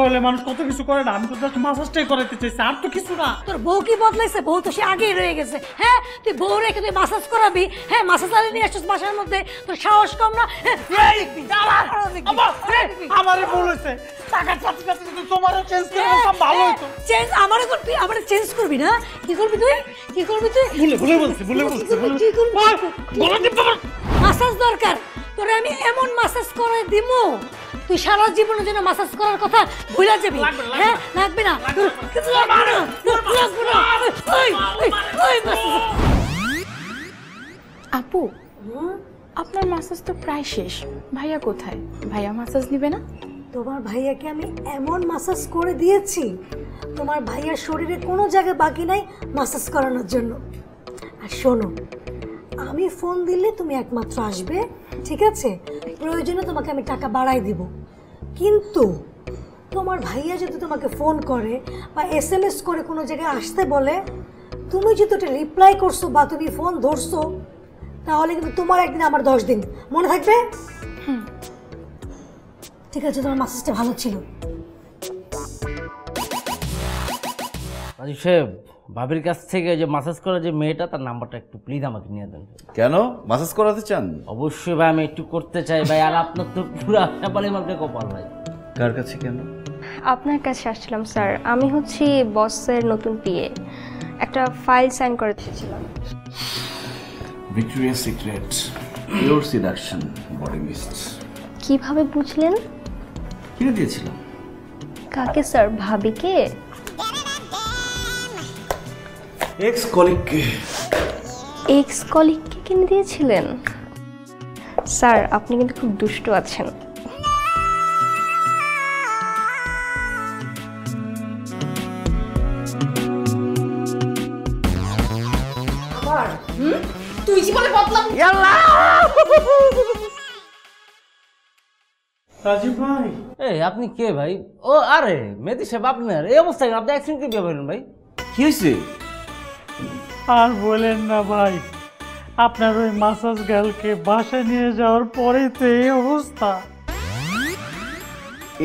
বলে মানুষ কত কিছু করে না, আমি তো জাস্ট মাসাজটাই করাতে চাইছি, আর তো কিছু না। তোর বউ কি বদলাইছে? বউ তো সে আগেই রয়ে গেছে। হ্যাঁ, তুই বউ রেখে তুই মাসাজ করাবি? হ্যাঁ, মাসাজ আলি নিয়ে আসছিস বাসার মধ্যে, তোর সাহস কম না? আমারে বলেছে টাকার সাথে সাথে যদি তোমারও চেঞ্জ করে দিতাম ভালো হতো। চেঞ্জ আমারে করবি? আমারে চেঞ্জ করবি না? কি করবি তুই? কি করবি তুই? ভুলে বলছি কি করবি? মাসাজ দরকার তোরে, আমি এমন মাসাজ করে দিমু তুই সারা জীবনের জন্য মাসাজ করার কথা ভুলে যাবি। হ্যাঁ, লাগবে না, কিছু লাগবে না, লাগবে না। আপু, আপনার মাসাজ তো প্রায় শেষ, ভাইয়া কোথায়? ভাইয়া মাসাজ নিবে না? তোমার ভাইয়াকে আমি এমন মাসাজ করে দিয়েছি, তোমার ভাইয়ার শরীরে কোনো জায়গায় বাকি নাই মাসাজ করানোর জন্য। আর শোনো, আমি ফোন দিলে তুমি একমাত্র আসবে, ঠিক আছে? প্রয়োজনে তোমাকে আমি টাকা বাড়াই দিব, কিন্তু তোমার ভাইয়া যদি তোমাকে ফোন করে বা SMS করে কোনো জায়গায় আসতে বলে, তুমি যদি ওটা রিপ্লাই করছো বা তুমি ফোন ধরছো, তাহলে কিন্তু তোমার একদিন আমার 10 দিন, মনে থাকবে? ঠিক আছে, তোমার মাসাজটা ভালো ছিল। রাজীব সাহেব, ভাবির কাছ থেকে যে মাসাজ করা যে মেয়েটা, তার নাম্বারটা একটু প্লিজ আমাকে নিয়ে দেন। কেন মাসাজ করাতে চান? অবশ্যই ভাই, আমি একটু করতে চাই ভাই। আর আপনার তো পুরো কপালে মার্কে কপাল ভাই। কার কাছে কেন? আপনার কাছে আসছিলাম স্যার, আমি হচ্ছি বসের নতুন পিএ, একটা ফাইল সাইন করতে চেয়েছিলাম। Victoria secret pure seduction body mist. কিভাবে বুঝলেন? কিনে দিয়েছিলাম। কাকে স্যার? ভাবিকে? এক্স কলিগকে। এক্স কলিগকে কিনে দিয়েছিলেন? স্যার, আপনি কিন্তু খুব দুষ্ট আছেন। তুই জীবনে বদলাম। রাজীব ভাই, এই আপনি কে ভাই? ও আরে মেহেদী সাহেব, আপনার এই অবস্থায় আপনি অ্যাক্সিডেন্ট কি বিয়ে করেন ভাই? কি হয়েছে? আর বলেন না ভাই, আপনার ওই মাসাজ গার্লকে বাসায় নিয়ে যাওয়ার পরেই তো এই অবস্থা।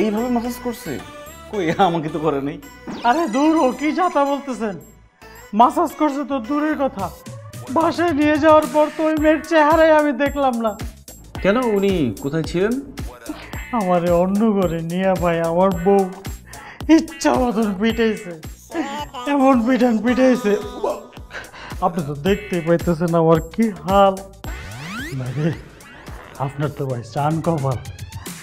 এইভাবে মাসাজ করছে? কই, আমাকে তো করে নেই। আরে দূর, ও কি যাতা বলতেছেন? মাসাজ করছে তো দূরের কথা, বাসায় নিয়ে যাওয়ার পর তো ওই মেয়ের চেহারাই আমি দেখলাম না। কেন, উনি কোথায় ছিলেন? আমারে অন্য করে নিয়ে ভাই আমার বউ ইচ্ছা মতন পিটাইছে, এমন পিটাইছে, আপনি তো দেখতেই পাইতেছেন আমার কি হাল। মানে আপনার তো ভাই চান কপাল,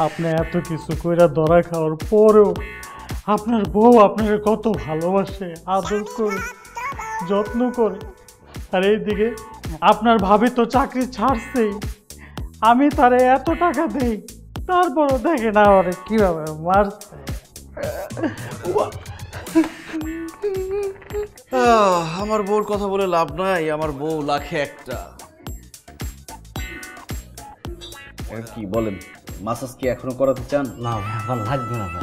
আপনি এত কিছু কইরা ধরা খাওয়ার পরেও আপনার বউ আপনাকে কত ভালোবাসে, আদর করে, যত্ন করে। আর এইদিকে আপনার ভাবি তো চাকরি ছাড়ছেই, আমি তারে এত টাকা দেই, তারপরও দেখে না ওরে কিভাবে মারছে। আমার বউর কথা বলে লাভ নাই, আমার বউ লাখে একটা। কি বলেন, মাসাজ কি এখনো করাতে চান? না ভাই, আমার লাগবে না ভাই।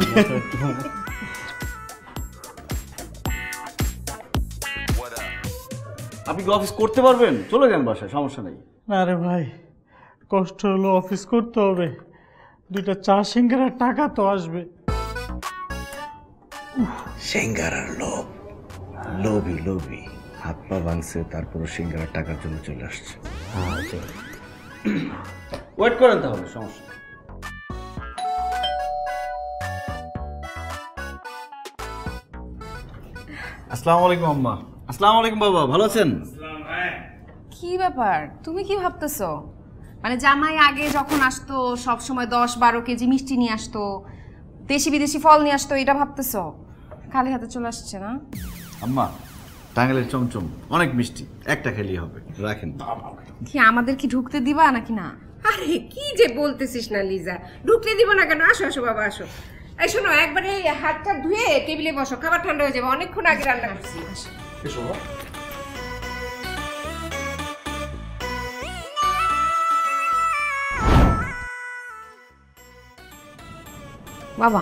আপনি কি অফিস করতে পারবেন? চলে যান বাসায়, সমস্যা নেই। না রে ভাই, কষ্ট হলো, অফিস করতে হবে, 2টা চা সিঙ্গারার টাকা তো আসবে। সিঙ্গারার লোভ, লোভী হাত পা ভাঙছে, তারপরে সিঙ্গারার টাকার জন্য চলে আসছে। ওয়েট করেন তাহলে, সমস্যা। আসসালামু আলাইকুম আম্মা। আসসালামু আলাইকুম বাবা, ভালো আছেন? কি ব্যাপার, তুমি কি ভাবতেছো? মানে জামাই আগে যখন আসতো সব সময় 10-12 কেজি মিষ্টি নিয়ে আসতো, দেশি বিদেশি ফল নিয়ে আসতো, এটা ভাবতেছো? খালি হাতে চলে আসছে না? আম্মা, টাঙ্গাইলের চমচম অনেক মিষ্টি, একটা খেলেই হবে, রাখেন। কি আমাদের কি ঢুকতে দিবা নাকি না? আরে কি যে বলতেছিস না লিজা, ঢুকতে দিব না কেন? আসো আসো বাবা, আসো। এই শোনো, একবারে হাতটা ধুয়ে টেবিলে বসো, খাবার ঠান্ডা হয়ে যাবে, অনেকক্ষণ আগে রান্না করছি। বাবা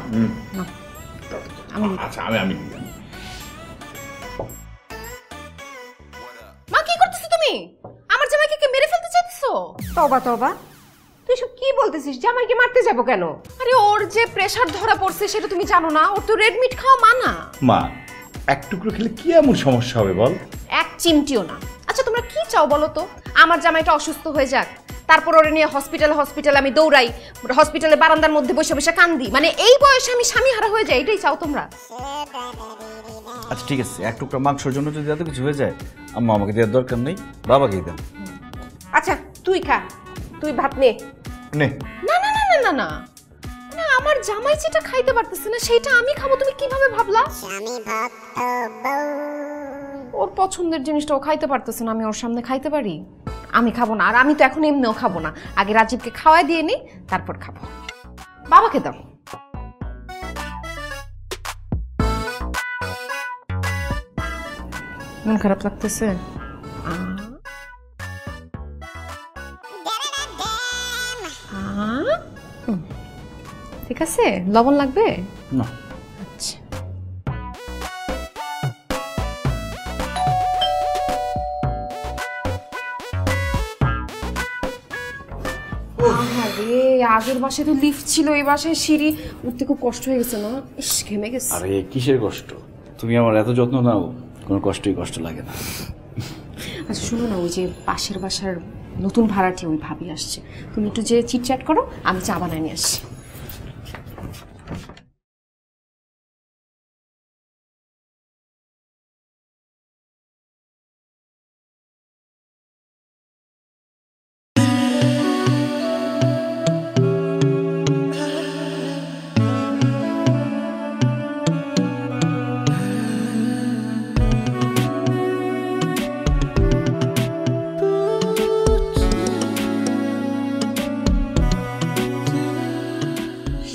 আচ্ছা, আমি মা, কি করতেছো তুমি? আমার জামাইকে কি মেরে ফেলতে চাইতেছো? তবা তবা, তুই সব কি বলতেছিস? জামাইকে মারতে যাবো কেন? আরে ওর যে প্রেসার ধরা পড়ছে সেটা তুমি জানো না? ওর তো রেড মিট খাওয়া মানা। মা, এক টুকরো খেলে কি এমন সমস্যা হবে বল? এক চিমটিও না। আচ্ছা তোমরা কি চাও বলো তো? আমার জামাইটা অসুস্থ হয়ে যাক, তারপর ওরে নিয়ে হসপিটালে আমি দৌড়াই, হসপিটালে বারান্দার মধ্যে বসে বসে কান্দি, মানে এই বয়সে আমি স্বামীহারা হয়ে যাই, এটাই চাও তোমরা? আচ্ছা ঠিক আছে, এক টুকরো মাংসের জন্য যদি এত কিছু হয়ে যায়, আম্মা আমাকে দেওয়ার দরকার নেই, বাবাকেই দেন। আচ্ছা তুই খা, তুই ভাত নে। নে। না না না না না না না, আমার জামাই যেটা খাইতে পারতেছে না সেটা আমি খাবো, তুমি কিভাবে ভাবলা? ওর পছন্দের জিনিসটা ও খাইতে পারতেছে না, আমি ওর সামনে খাইতে পারি? আমি খাবো না, আর আমি তো এখন এমনিও খাবো না। আগে রাজীবকে খাওয়াই দিয়ে নি, তারপর খাবো। বাবাকে দাও। মন খারাপ লাগতেছে? ঠিক আছে, লবণ লাগবে না। আচ্ছা আরে আগের বাসায় তো লিফট ছিল, এই বাসায় সিঁড়ি উঠতে খুব কষ্ট হয়ে গেছে না? ইস ঘেমে গেছে। আরে কিসের কষ্ট? তুমি আমার এত যত্ন নাও, কোনো কষ্ট লাগে না। আচ্ছা শোনো না, ওই যে পাশের বাসার নতুন ভাড়াটি ওই ভাবি আসছে, তুমি একটু যে চিটচ্যাট করো, আমি চা বানায় নিয়ে আসছি।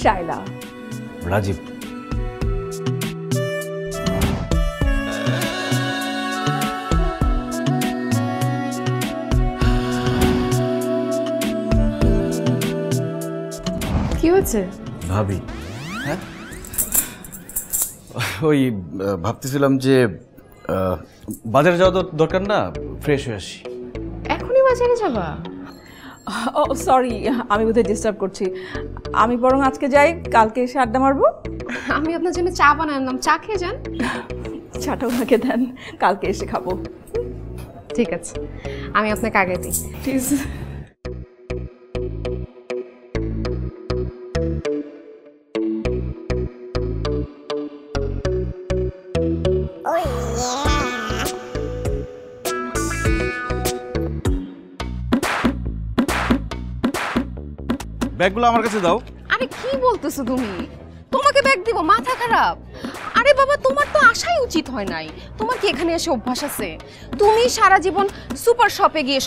শায়লা, রাজীব, কি হয়েছে? ভাবি। হ্যাঁ, ওই ভাবতেছিলাম যে বাজারে যাওয়া তো দরকার না, ফ্রেশ হয়ে আসি। এখনই বাজারে যাবা? ও সরি, আমি বোধহয় ডিস্টার্ব করছি। আমি বরং আজকে যাই, কালকে এসে আড্ডা মারবো। আমি আপনার জন্য চা বানায় আনলাম, চা খেয়ে যান। চাটা ওনাকে দেন, কালকে এসে খাবো। ঠিক আছে, আমি আপনাকে আগে দিই। প্লিজ। ব্যাগগুলো আমার কাছে দাও। আরে কি বলতেছো তুমি? তোমাকে ব্যাগ দিব? মাথা খারাপ? আরে বাবা, তোমার তো আসাই উচিত হয় নাই। তোমার কি এখানে এসে অভ্যাস আছে? তুমি সারা জীবন সুপার শপে গিয়ে